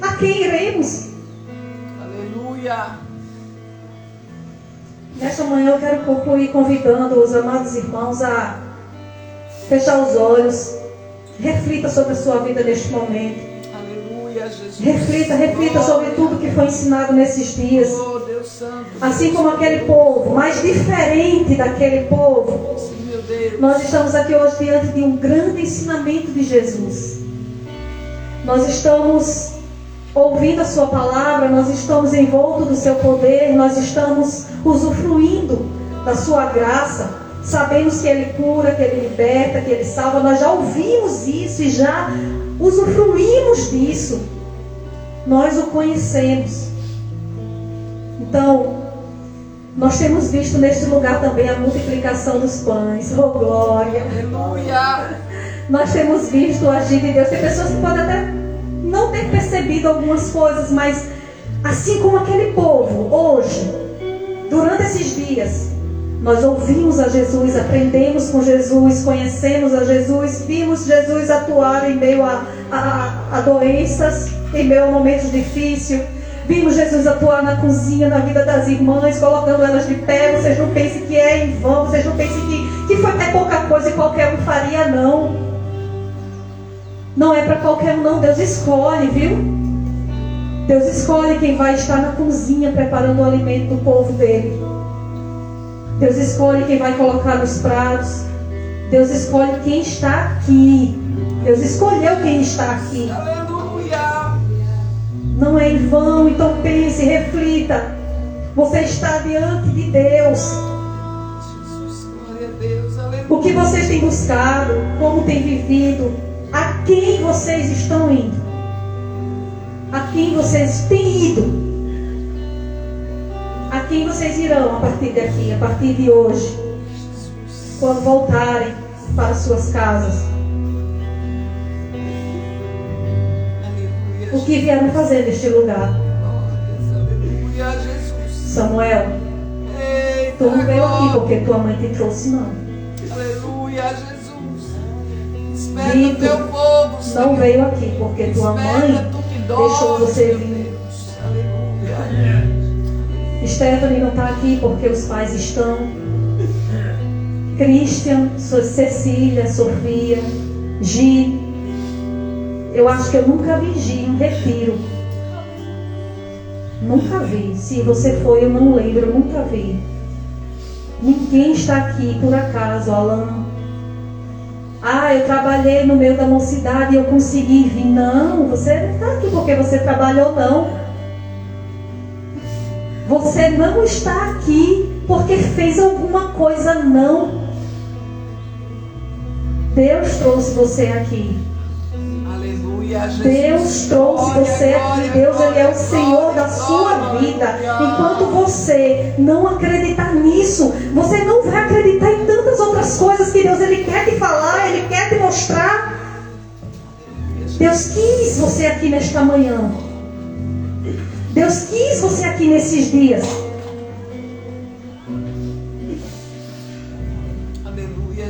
A quem iremos? Aleluia. Nesta manhã eu quero concluir convidando os amados irmãos a fechar os olhos. Reflita sobre a sua vida neste momento. Aleluia, Jesus. Reflita sobre tudo que foi ensinado nesses dias. Oh, Deus Santo. Assim como aquele povo, mas diferente daquele povo. Sim, meu Deus. Nós estamos aqui hoje diante de um grande ensinamento de Jesus. Nós estamos ouvindo a sua palavra, nós estamos envoltos do seu poder, nós estamos usufruindo da sua graça. Sabemos que Ele cura, que Ele liberta, que Ele salva. Nós já ouvimos isso e já usufruímos disso. Nós o conhecemos. Então, nós temos visto neste lugar também a multiplicação dos pães. Oh, glória! Aleluia. Nós temos visto o agir de Deus. Tem pessoas que podem até não ter percebido algumas coisas, mas assim como aquele povo, hoje, durante esses dias, nós ouvimos a Jesus, aprendemos com Jesus, conhecemos a Jesus, vimos Jesus atuar em meio a doenças, em meio a momentos difíceis. Vimos Jesus atuar na cozinha, na vida das irmãs, colocando elas de pé. Vocês não pensem que é em vão, vocês não pensem que foi até pouca coisa e qualquer um faria, não. Não é para qualquer um, não. Deus escolhe, viu? Deus escolhe quem vai estar na cozinha preparando o alimento do povo dele. Deus escolhe quem vai colocar nos pratos. Deus escolhe quem está aqui. Deus escolheu quem está aqui. Aleluia. Não é em vão, então pense, reflita. Você está diante de Deus. Jesus, glória a Deus. Aleluia. O que vocês têm buscado, como têm vivido, a quem vocês estão indo? A quem vocês têm ido? A quem vocês irão a partir daqui, a partir de hoje, quando voltarem para suas casas? Aleluia. O que vieram fazer neste lugar? Aleluia, Jesus. Samuel, Eita, tu não veio aqui glória. porque tua mãe te trouxe, não. Aleluia, Jesus. Espera Dito, o teu povo, Senhor. não veio aqui porque tua mãe Espera tu que dores, deixou você meu vir. Deus. Aleluia. Stephanie não está aqui porque os pais estão. Christian, Cecília, Sofia, Gi. Eu acho que eu nunca vi Gi em um retiro. Nunca vi. Se você foi, eu não lembro, eu nunca vi. Ninguém está aqui por acaso, Alan. Ah, eu trabalhei no meio da mocidade e eu consegui vir. Não, você não está aqui porque você trabalhou, não. Você não está aqui porque fez alguma coisa, não. Deus trouxe você aqui. Aleluia, Jesus. Deus trouxe Glória, você aqui. glória, Deus, Ele é o glória, Senhor da glória, sua glória, vida. aleluia. Enquanto você não acreditar nisso, você não vai acreditar em tantas outras coisas que Deus Ele quer te falar, Ele quer te mostrar. Deus quis você aqui nesta manhã. Deus quis você aqui nesses dias. Aleluia,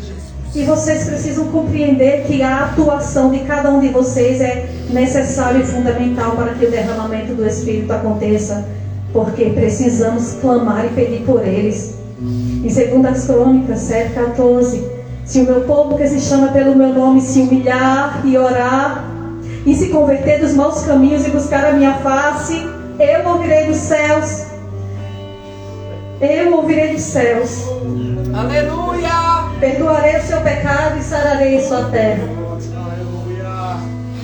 E vocês precisam compreender que a atuação de cada um de vocês é necessário e fundamental para que o derramamento do Espírito aconteça, porque precisamos clamar e pedir por eles. Em 2 Crônicas 7:14, se o meu povo que se chama pelo meu nome se humilhar e orar e se converter dos maus caminhos e buscar a minha face, eu ouvirei dos céus. Eu ouvirei dos céus. Aleluia. Perdoarei o seu pecado e sararei sua terra.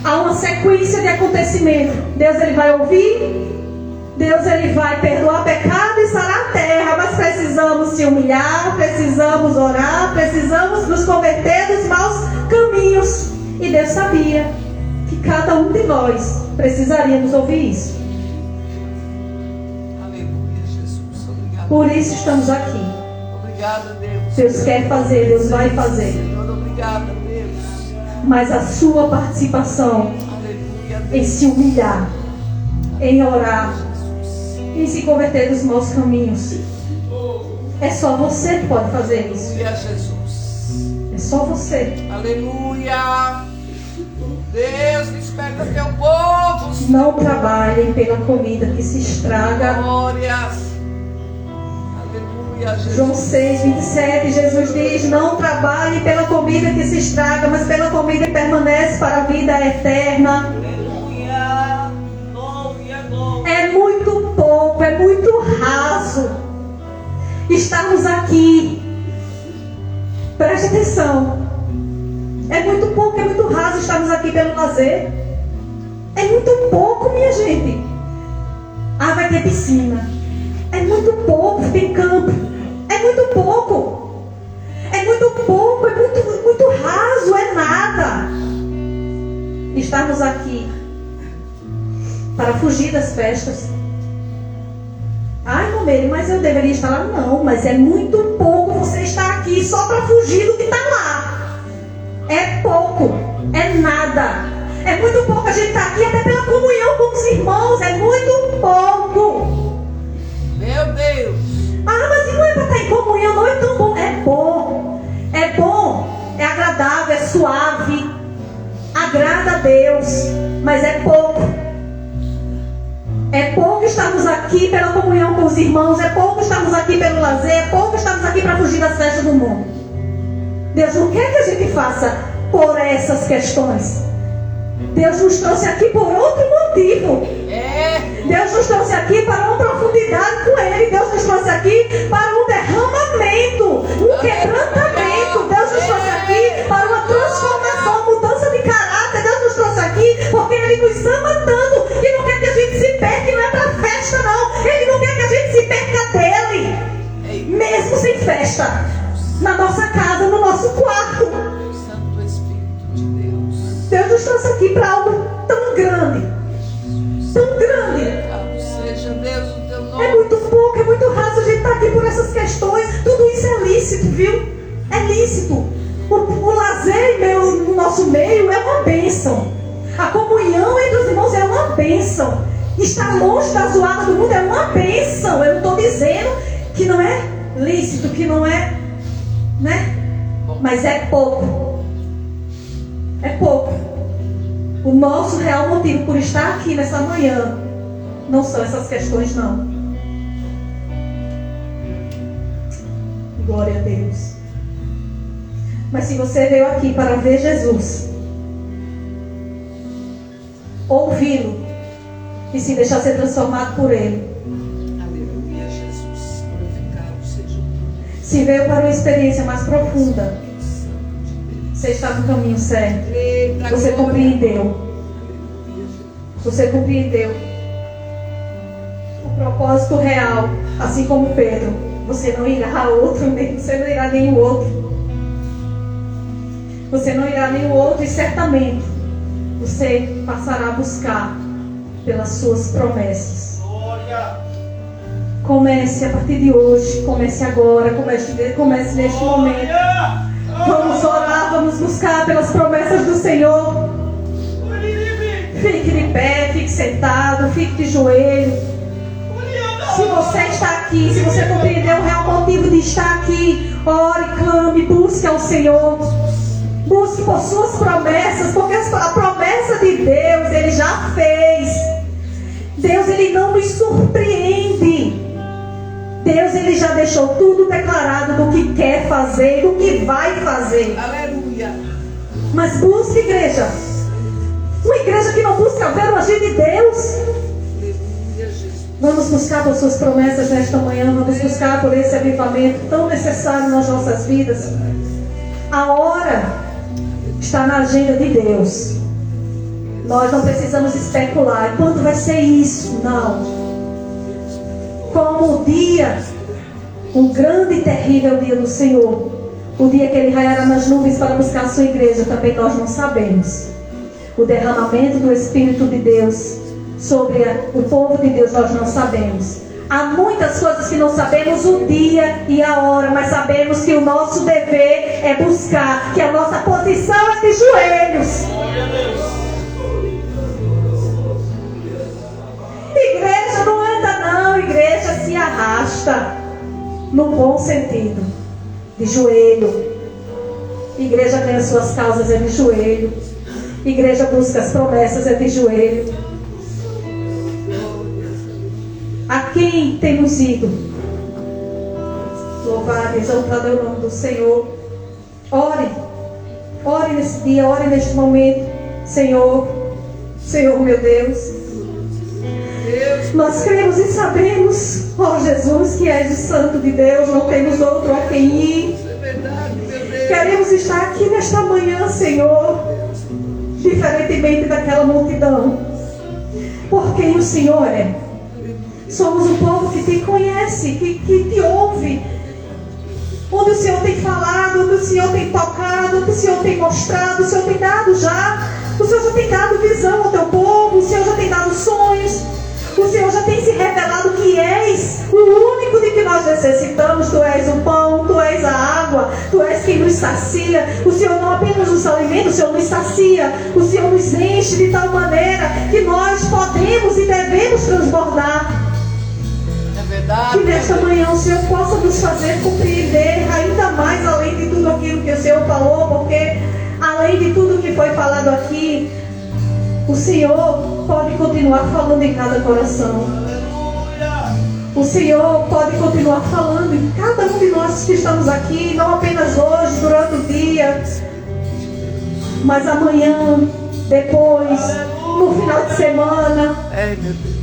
Há uma sequência de acontecimentos. Deus ele vai ouvir, Deus ele vai perdoar pecado e sarar a terra, mas precisamos se humilhar, precisamos orar, precisamos nos converter dos maus caminhos. E Deus sabia que cada um de nós precisaríamos ouvir isso. Aleluia, Jesus. Obrigado. Por isso estamos aqui. Obrigada, Deus. Deus quer fazer, Deus vai fazer. Senhor, obrigada, Deus. Mas a sua participação Aleluia, em Deus. se humilhar, em orar, em se converter dos maus caminhos, é só você que pode fazer isso. Aleluia, Jesus. É só você. Aleluia. Deus, desperta teu povo. Não trabalhem pela comida que se estraga. Glórias. Aleluia, Jesus. João 6:27, Jesus diz: não trabalhem pela comida que se estraga, mas pela comida que permanece para a vida eterna. Aleluia. Glória, glória. É muito pouco, é muito raso estarmos aqui. Preste atenção. É muito pouco, é muito raso estarmos aqui pelo lazer. É muito pouco, minha gente. Ah, vai ter piscina. É muito pouco, tem campo. É muito pouco. É muito pouco, é muito raso, é nada. Estarmos aqui para fugir das festas. Ai, Momeire, mas eu deveria estar lá. Não, mas é muito pouco você estar aqui só para fugir do que está lá. É pouco, é nada. É muito pouco a gente estar aqui até pela comunhão com os irmãos. É muito pouco. Meu Deus. Ah, mas não é para estar em comunhão, não é tão bom. É bom, é bom, é agradável, é suave, agrada a Deus, mas é pouco. É pouco estarmos aqui pela comunhão com os irmãos, é pouco estarmos aqui pelo lazer, é pouco estarmos aqui para fugir das festas do mundo. Deus não quer que a gente faça por essas questões. Deus nos trouxe aqui por outro motivo. Deus nos trouxe aqui para uma profundidade com Ele. Deus nos trouxe aqui para um derramamento, um quebrantamento. Deus nos trouxe aqui para uma transformação, mudança de caráter. Deus nos trouxe aqui porque Ele nos ama tanto e não quer que a gente se perca. Não é para festa, não. Ele não quer que a gente se perca dele, mesmo sem festa, na nossa casa, no nosso quarto. Santo Espírito de Deus. Deus nos trouxe aqui para algo tão grande. Tão grande. Louvado seja Deus o teu nome. É muito pouco, é muito raso a gente estar aqui por essas questões. Tudo isso é lícito, viu? É lícito. O lazer no nosso meio é uma bênção. A comunhão entre os irmãos é uma bênção. Estar longe da zoada do mundo é uma bênção. Eu não estou dizendo que não é lícito, que não é, né? Mas é pouco. É pouco. O nosso real motivo por estar aqui nessa manhã não são essas questões, não. Glória a Deus. Mas se você veio aqui para ver Jesus, ouvi-lo e se deixar ser transformado por Ele, Aleluia, Jesus. Glorificado seja o teu nome. se veio para uma experiência mais profunda, Santo de Deus. você está no caminho certo. Eita, Você glória. compreendeu. Aleluia, Jesus. Você compreendeu o propósito real, assim como Pedro. Você não irá a outro, você não irá nenhum outro. Você não irá nenhum outro e certamente você passará a buscar pelas suas promessas. Glória. Comece a partir de hoje, comece agora, comece neste momento. Vamos orar, vamos buscar pelas promessas do Senhor. Fique de pé, fique sentado, fique de joelho. Se você está aqui, se você compreendeu o real motivo de estar aqui, ore, clame, busque ao Senhor. Busque por suas promessas, porque a promessa de Deus, Ele já fez. Deus, Ele não nos surpreende. Deus, Ele já deixou tudo declarado do que quer fazer, do que vai fazer. Aleluia. Mas busque, igreja. Uma igreja que não busca ver o agir de Deus. Aleluia, Jesus. Vamos buscar por suas promessas nesta manhã. Vamos buscar por esse avivamento tão necessário nas nossas vidas. A hora está na agenda de Deus. Nós não precisamos especular. Quando vai ser isso? Não. Como o dia, um grande e terrível dia do Senhor, o dia que Ele raiará nas nuvens para buscar a sua igreja, também nós não sabemos. O derramamento do Espírito de Deus sobre o povo de Deus, nós não sabemos. Há muitas coisas que não sabemos o dia e a hora, mas sabemos que o nosso dever é buscar, que a nossa posição é de joelhos. Igreja não anda não, igreja se arrasta, no bom sentido, de joelho. Igreja ganha suas causas é de joelho. Igreja busca as promessas é de joelho. A quem temos ido? Louvado, exaltado é o nome do Senhor. Ore. Ore nesse dia, ore neste momento. Senhor, Senhor meu Deus, nós cremos e sabemos, ó Jesus, que és o Santo de Deus, não temos outro a quem ir. É verdade, meu Deus. Queremos estar aqui nesta manhã, Senhor, diferentemente daquela multidão, por quem o Senhor é. Somos um povo que te conhece, que te ouve, onde o Senhor tem falado, onde o Senhor tem tocado, onde o Senhor tem mostrado, o Senhor tem dado já. O Senhor já tem dado visão ao teu povo, o Senhor já tem dado sonhos, o Senhor já tem se revelado que és o único de que nós necessitamos. Tu és o pão, Tu és a água, Tu és quem nos sacia. O Senhor não apenas nos alimenta, o Senhor nos sacia, o Senhor nos enche de tal maneira que nós podemos e devemos transbordar. Que nesta manhã o Senhor possa nos fazer compreender ainda mais, além de tudo aquilo que o Senhor falou, porque além de tudo que foi falado aqui, o Senhor pode continuar falando em cada coração. O Senhor pode continuar falando em cada um de nós que estamos aqui, não apenas hoje, durante o dia, mas amanhã, depois, no final de semana,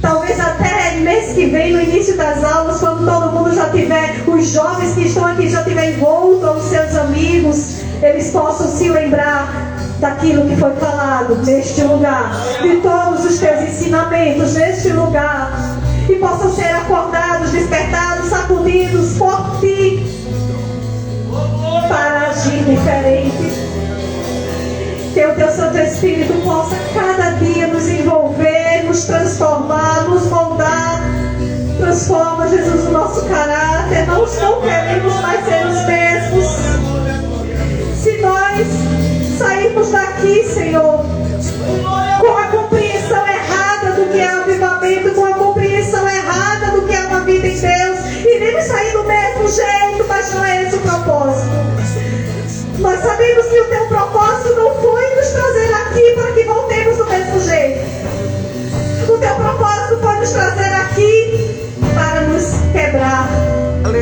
talvez até mês que vem, no início das aulas, quando todo mundo já tiver, os jovens que estão aqui já tiver envolto aos seus amigos, eles possam se lembrar daquilo que foi falado neste lugar, de todos os teus ensinamentos neste lugar, e possam ser acordados, despertados, sacudidos por ti, para agir diferente. Que o teu Santo Espírito possa cada dia nos envolver, nos transformar, nos moldar. Transforma, Jesus, o nosso caráter. Nós não queremos mais ser os mesmos. Se nós sairmos daqui, Senhor, com a compreensão errada do que é avivamento, com a compreensão errada do que é uma vida em Deus, iremos sair do mesmo jeito, mas não é esse o propósito. Nós sabemos que o teu propósito não foi nos trazer aqui para que voltemos do mesmo jeito. O teu propósito foi nos trazer aqui para nos quebrar,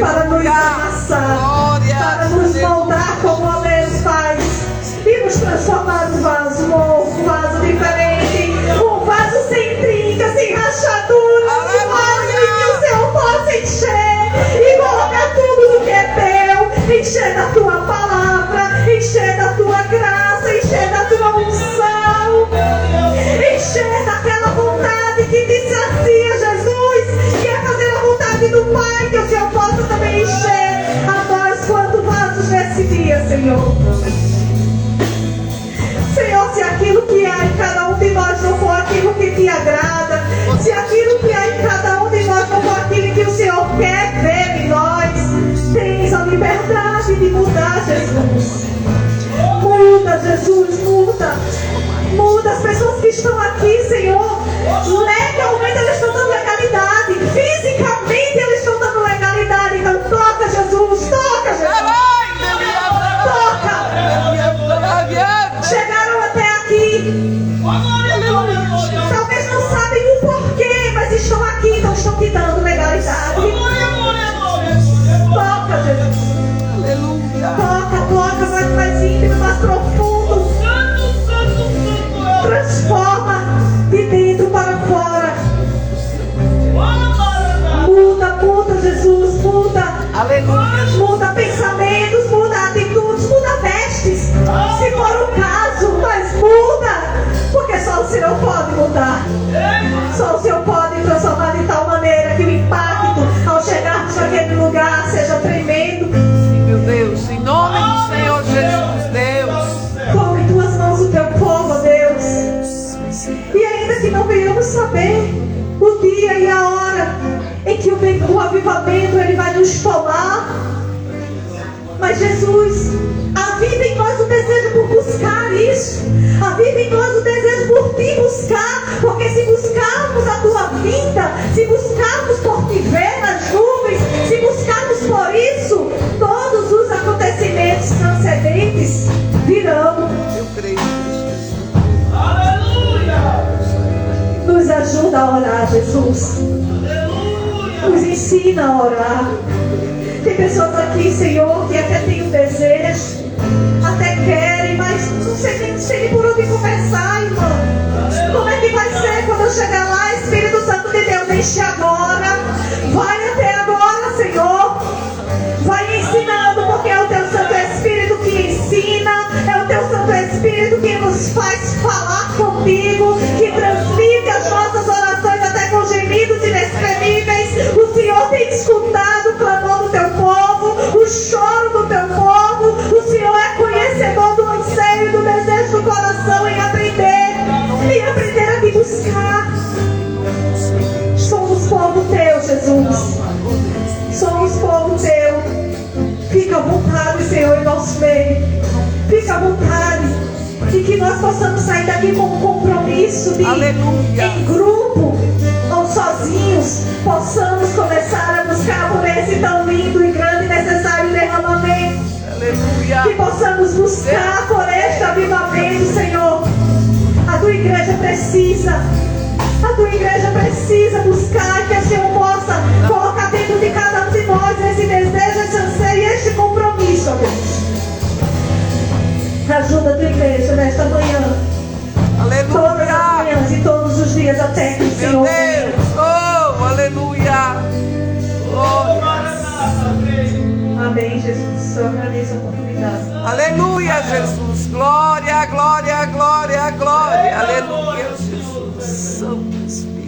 para nos amassar, para nos moldar como o oleiro faz e nos transformar num vaso novo, um vaso diferente, um vaso sem trinca, sem rachaduras, um vaso em que o Senhor possa encher e colocar tudo do que é teu, encher da tua palavra, encher da tua graça, encher da tua unção, encher daquela vontade que te sacia, Jesus, que é fazer a vontade do Pai, que o Senhor possa também encher a nós quanto vasos nesse dia, Senhor. Senhor, se aquilo que há em cada um de nós não for aquilo que te agrada, se aquilo que há em cada um de nós não for aquilo que o Senhor quer ver em nós, tens a liberdade de mudar, Jesus. Muda, Jesus, muda. Muda as pessoas que estão aqui, Senhor. Legalmente elas estão dando legalidade, fisicamente elas estão dando legalidade. Então toca, Jesus, toca, Jesus. Toca. realidade. Toca, Jesus. Aleluia. Toca, mais íntimo, mais profundo. Transforma de dentro para fora. Muda, Jesus, muda. Aleluia. Muda pensamentos, muda atitudes, muda vestes. Se for o caso, mas muda. Porque só o Senhor pode mudar. Só o Senhor pode transformar de tal maneira que o impacto ao chegarmos naquele lugar seja tremendo. Sim, meu Deus, em nome do Senhor Jesus, Deus. Toma em tuas mãos o teu povo, Deus. E ainda que não venhamos saber o dia e a hora em que o avivamento ele vai nos tomar, mas Jesus, aviva em nós o desejo por buscar isso. Aviva em nós o desejo por te buscar, porque se buscarmos a tua vinda, se buscarmos por te ver nas nuvens, se buscarmos por isso, todos os acontecimentos transcendentes virão. Eu creio em Jesus. Nos ajuda a orar, Jesus. Nos ensina a orar. Tem pessoas aqui, Senhor, que até têm o desejo, até querem, mas não sei nem por onde começar, irmão. Como é que vai ser quando eu chegar lá? Espírito Santo de Deus, enche agora. Vai até agora, Senhor. Vai ensinando, porque é o teu Santo Espírito que ensina, é o teu Santo Espírito que nos faz falar contigo, que transmite as nossas orações até com gemidos inexprimíveis. O Senhor tem escutado o clamor do teu povo, o choro do teu povo. O Senhor é conhecedor do anseio e do desejo do coração em aprender a te buscar. Somos povo teu, Jesus. Somos povo teu. Fica à vontade, Senhor, em nosso meio. Fica à vontade. E que nós possamos sair daqui com um compromisso de, Aleluia. em grupo ou sozinhos, possamos começar a buscar por esse tão lindo e grande e necessário derramamento. Aleluia. Que possamos buscar por este avivamento, Senhor. A tua igreja precisa. A tua igreja precisa buscar, que o Senhor possa colocar dentro de cada um de nós esse desejo, esse anseio e este compromisso, ó Deus. Ajuda a tua igreja nesta manhã, todas as Aleluia. manhãs e todos os dias até que o Meu Senhor venha. Deus. Oh, aleluia. Oh, Amém, Jesus. Eu agradeço a oportunidade. aleluia, Jesus. Glória, glória, glória, glória. Aleluia, Jesus. Santo Espírito.